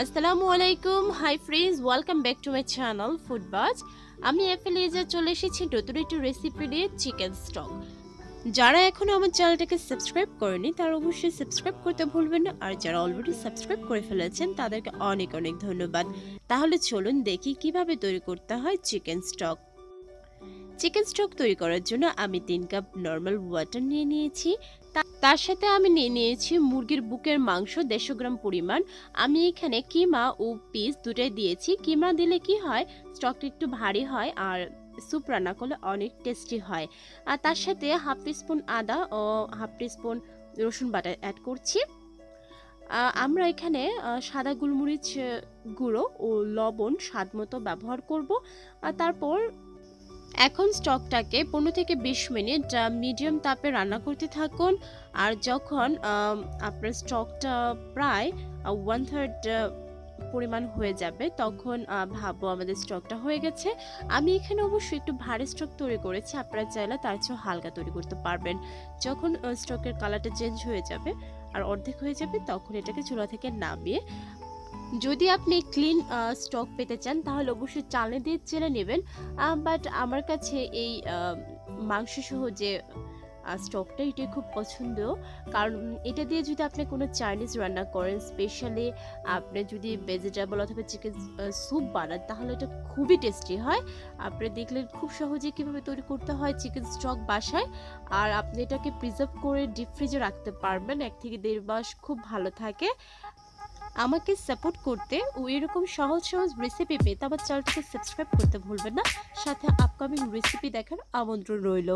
আসসালামু আলাইকুম, hi friends, welcome back to my channel Foodbuzz. আমি এফএলিজা চলে এসেছি নতুন একটি রেসিপি নিয়ে, চিকেন স্টক। যারা এখনো আমার চ্যানেলটাকে সাবস্ক্রাইব করেনি তারা অবশ্যই সাবস্ক্রাইব করতে ভুলবেন না, আর যারা অলরেডি সাবস্ক্রাইব করে ফেলেছেন তাদেরকে অনেক অনেক ধন্যবাদ। তাহলে চলুন দেখি কিভাবে তৈরি করতে হয় চিকেন স্টক। চিকেন স্টক তৈরি করার জন্য আমি 3 কাপ নর্মাল ওয়াটার নিয়ে নিয়েছি। তার সাথে আমি নিয়ে নিয়েছি মুরগির বুকের মাংস 150 গ্রাম পরিমাণ। আমি এখানে কিমা ও পিস দুটাই দিয়েছি। কিমা দিলে কি হয়, স্টকটা একটু ভারী হয় আর স্যুপ রান্না করলে অনেক টেস্টি হয়। আর তার সাথে হাফ টিস্পুন আদা ও হাফ টিস্পুন রসুন বাটা অ্যাড করছি। আমরা এখানে সাদা গোলমরিচ গুঁড়ো ও লবণ স্বাদ মতো ব্যবহার করব। আর তারপর এখন স্টকটাকে 15 থেকে 20 মিনিট মিডিয়াম তাপে রান্না করতে থাকুন। আর যখন আপনার স্টকটা প্রায় 1/3 পরিমাণ হয়ে যাবে তখন ভাববো আমাদের স্টকটা হয়ে গেছে। আমি এখানে অবশ্যই একটু ভারী স্টক তৈরি করেছি, আপনারা চাইলে তার চেয়েও হালকা তৈরি করতে পারবেন। যখন স্টকের কালারটা চেঞ্জ হয়ে যাবে আর অর্ধেক হয়ে যাবে তখন এটাকে চুলা থেকে নামিয়ে, যদি আপনি ক্লিন স্টক পেতে চান তাহলে অবশ্যই চালনি দিয়ে চেলে নেবেন। বাট আমার কাছে এই মাংস সহ যে স্টকটা এটাই খুব পছন্দ, কারণ এটা দিয়ে যদি আপনি কোনো চাইনিজ রান্না করেন, স্পেশালি আপনি যদি ভেজিটেবল অথবা চিকেন স্যুপ বানান তাহলে এটা খুবই টেস্টি হয়। আপনি দেখলেন খুব সহজে কীভাবে তৈরি করতে হয় চিকেন স্টক বাসায়। আর আপনি এটাকে প্রিজার্ভ করে ডিপ ফ্রিজে রাখতে পারবেন, 1 থেকে 1.5 মাস খুব ভালো থাকে। আমাকে সাপোর্ট করতে ও এরকম সহজ সহজ রেসিপি পেতে আমার চ্যানেলটাকে সাবস্ক্রাইব করতে ভুলবেন না। সাথে আপকামিং রেসিপি দেখার আমন্ত্রণ রইল।